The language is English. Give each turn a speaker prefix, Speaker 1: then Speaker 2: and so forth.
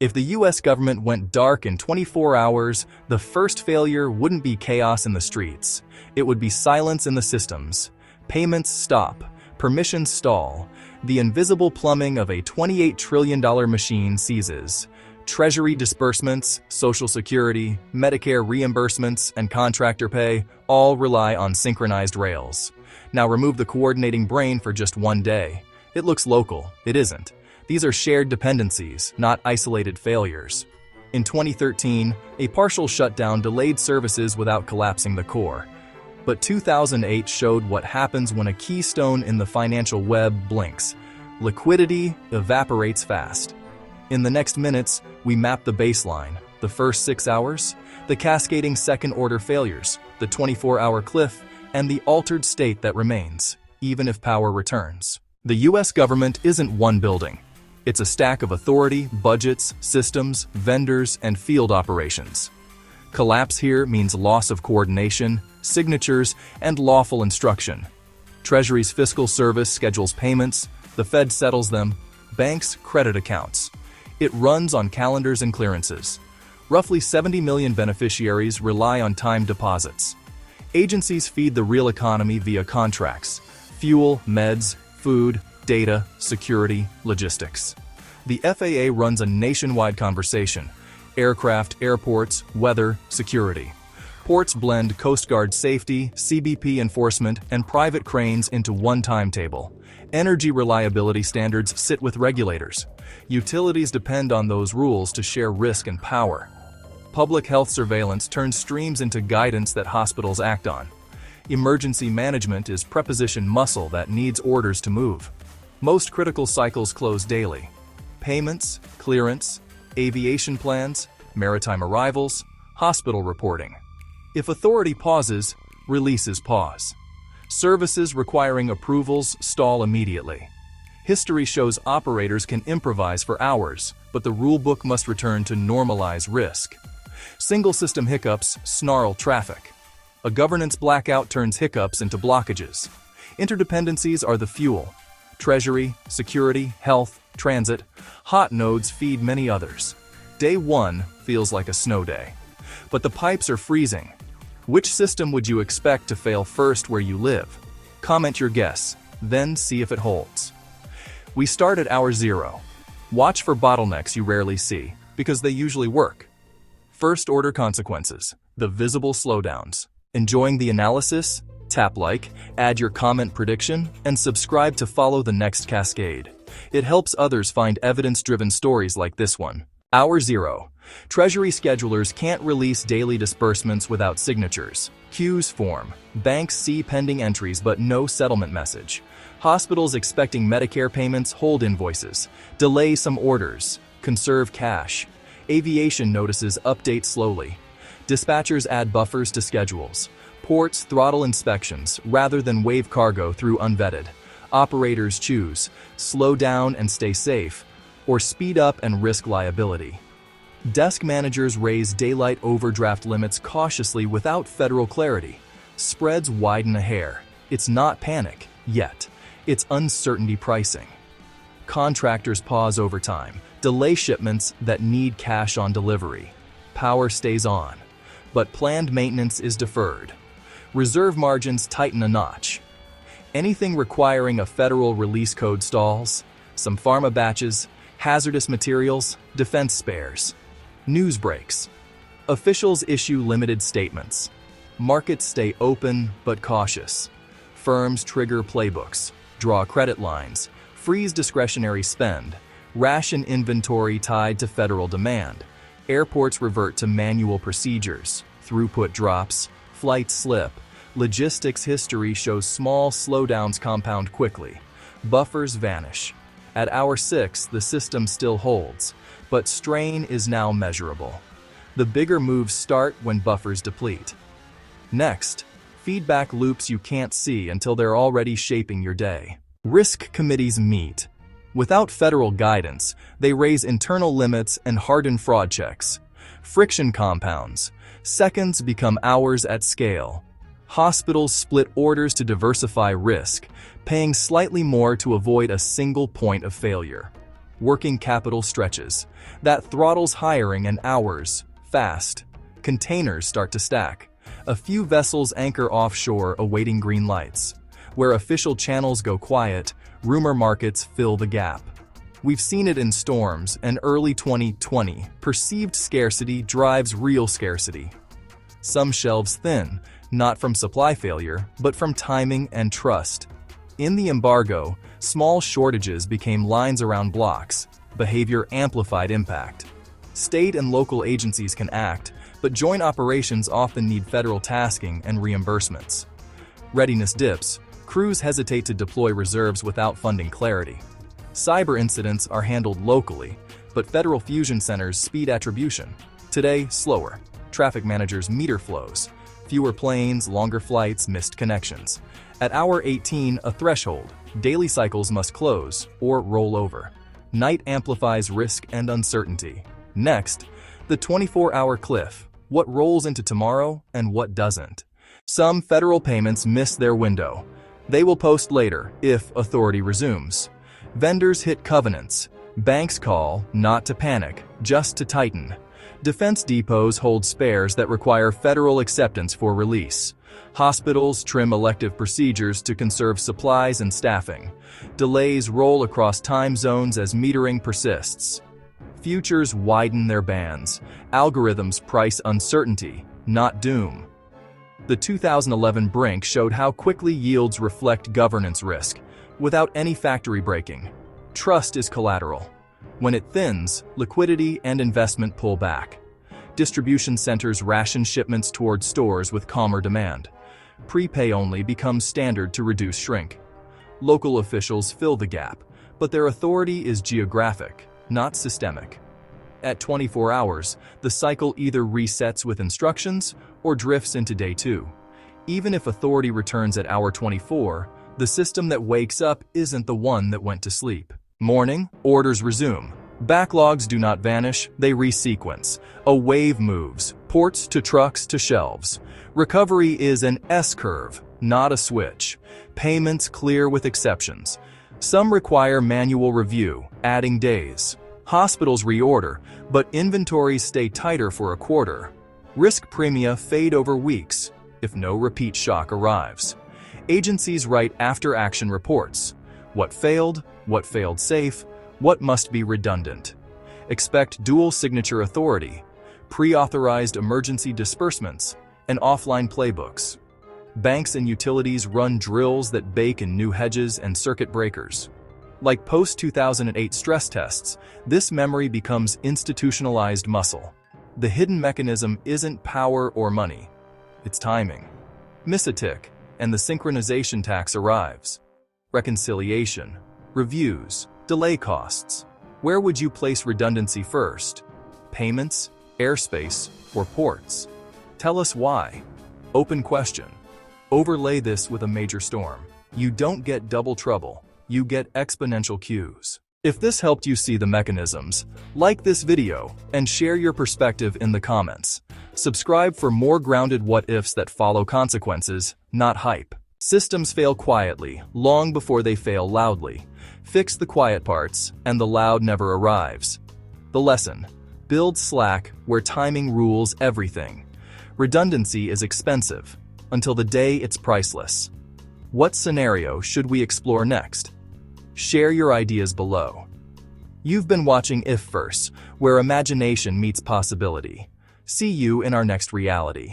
Speaker 1: If the US government went dark in 24 hours, the first failure wouldn't be chaos in the streets. It would be silence in the systems. Payments stop, permissions stall, the invisible plumbing of a $28 trillion machine seizes. Treasury disbursements, Social Security, Medicare reimbursements, and contractor pay all rely on synchronized rails. Now remove the coordinating brain for just one day. It looks local. It isn't. These are shared dependencies, not isolated failures. In 2013, a partial shutdown delayed services without collapsing the core. But 2008 showed what happens when a keystone in the financial web blinks. Liquidity evaporates fast. In the next minutes, we map the baseline, the first 6 hours, the cascading second-order failures, the 24-hour cliff, and the altered state that remains, even if power returns. The US government isn't one building. It's a stack of authority, budgets, systems, vendors, and field operations. Collapse here means loss of coordination, signatures, and lawful instruction. Treasury's fiscal service schedules payments, the Fed settles them, banks credit accounts. It runs on calendars and clearances. Roughly 70 million beneficiaries rely on time deposits. Agencies feed the real economy via contracts: fuel, meds, food, data, security, logistics. The FAA runs a nationwide conversation: aircraft, airports, weather, security. Ports blend Coast Guard safety, CBP enforcement, and private cranes into one timetable. Energy reliability standards sit with regulators. Utilities depend on those rules to share risk and power. Public health surveillance turns streams into guidance that hospitals act on. Emergency management is preposition muscle that needs orders to move. Most critical cycles close daily. Payments, clearance, aviation plans, maritime arrivals, hospital reporting. If authority pauses, releases pause. Services requiring approvals stall immediately. History shows operators can improvise for hours, but the rulebook must return to normalize risk. Single-system hiccups snarl traffic. A governance blackout turns hiccups into blockages. Interdependencies are the fuel. Treasury, security, health, transit, hot nodes feed many others. Day one feels like a snow day. But the pipes are freezing. Which system would you expect to fail first where you live? Comment your guess, then see if it holds. We start at hour 0. Watch for bottlenecks you rarely see, because they usually work. First-order consequences, the visible slowdowns. Enjoying the analysis? Tap like, add your comment prediction, and subscribe to follow the next cascade. It helps others find evidence-driven stories like this one. Hour 0. Treasury schedulers can't release daily disbursements without signatures. Queues form. Banks see pending entries but no settlement message. Hospitals expecting Medicare payments hold invoices, delay some orders, conserve cash. Aviation notices update slowly. Dispatchers add buffers to schedules. Ports throttle inspections rather than wave cargo through unvetted. Operators choose, slow down and stay safe, or speed up and risk liability. Desk managers raise daylight overdraft limits cautiously without federal clarity. Spreads widen a hair. It's not panic, yet. It's uncertainty pricing. Contractors pause overtime, delay shipments that need cash on delivery. Power stays on, but planned maintenance is deferred. Reserve margins tighten a notch. Anything requiring a federal release code stalls. Some pharma batches, hazardous materials, defense spares. News breaks. Officials issue limited statements. Markets stay open but cautious. Firms trigger playbooks, draw credit lines, freeze discretionary spend, ration inventory tied to federal demand. Airports revert to manual procedures. Throughput drops, flights slip. Logistics history shows small slowdowns compound quickly. Buffers vanish. At hour 6, the system still holds, but strain is now measurable. The bigger moves start when buffers deplete. Next, feedback loops you can't see until they're already shaping your day. Risk committees meet. Without federal guidance, they raise internal limits and harden fraud checks. Friction compounds. Seconds become hours at scale. Hospitals split orders to diversify risk, paying slightly more to avoid a single point of failure. Working capital stretches. That throttles hiring and hours. Fast. Containers start to stack. A few vessels anchor offshore awaiting green lights. Where official channels go quiet, rumor markets fill the gap. We've seen it in storms, and early 2020, perceived scarcity drives real scarcity. Some shelves thin, not from supply failure, but from timing and trust. In the embargo, small shortages became lines around blocks. Behavior amplified impact. State and local agencies can act, but joint operations often need federal tasking and reimbursements. Readiness dips. Crews hesitate to deploy reserves without funding clarity. Cyber incidents are handled locally, but federal fusion centers speed attribution. Today, slower. Traffic managers meter flows. Fewer planes, longer flights, missed connections. At hour 18, a threshold. Daily cycles must close or roll over. Night amplifies risk and uncertainty. Next, the 24-hour cliff. What rolls into tomorrow and what doesn't. Some federal payments miss their window. They will post later if authority resumes. Vendors hit covenants. Banks call not to panic, just to tighten. Defense depots hold spares that require federal acceptance for release. Hospitals trim elective procedures to conserve supplies and staffing. Delays roll across time zones as metering persists. Futures widen their bands. Algorithms price uncertainty, not doom. The 2011 Brink showed how quickly yields reflect governance risk, without any factory breaking. Trust is collateral. When it thins, liquidity and investment pull back. Distribution centers ration shipments toward stores with calmer demand. Prepay only becomes standard to reduce shrink. Local officials fill the gap, but their authority is geographic, not systemic. At 24 hours, the cycle either resets with instructions or drifts into day 2. Even if authority returns at hour 24, the system that wakes up isn't the one that went to sleep. Morning, orders resume. Backlogs do not vanish, they resequence. A wave moves, ports to trucks to shelves. Recovery is an S-curve, not a switch. Payments clear with exceptions. Some require manual review, adding days. Hospitals reorder, but inventories stay tighter for a quarter. Risk premia fade over weeks, if no repeat shock arrives. Agencies write after-action reports. What failed safe, what must be redundant. Expect dual signature authority, pre-authorized emergency disbursements, and offline playbooks. Banks and utilities run drills that bake in new hedges and circuit breakers. Like post-2008 stress tests, this memory becomes institutionalized muscle. The hidden mechanism isn't power or money, it's timing. Miss a tick, and the synchronization tax arrives. Reconciliation, reviews, delay costs. Where would you place redundancy first? Payments, airspace, or ports? Tell us why. Open question. Overlay this with a major storm. You don't get double trouble, you get exponential cues. If this helped you see the mechanisms, like this video and share your perspective in the comments. Subscribe for more grounded what-ifs that follow consequences, not hype. Systems fail quietly, long before they fail loudly. Fix the quiet parts, and the loud never arrives. The lesson: build slack where timing rules everything. Redundancy is expensive, until the day it's priceless. What scenario should we explore next? Share your ideas below. You've been watching If Verse, where imagination meets possibility. See you in our next reality.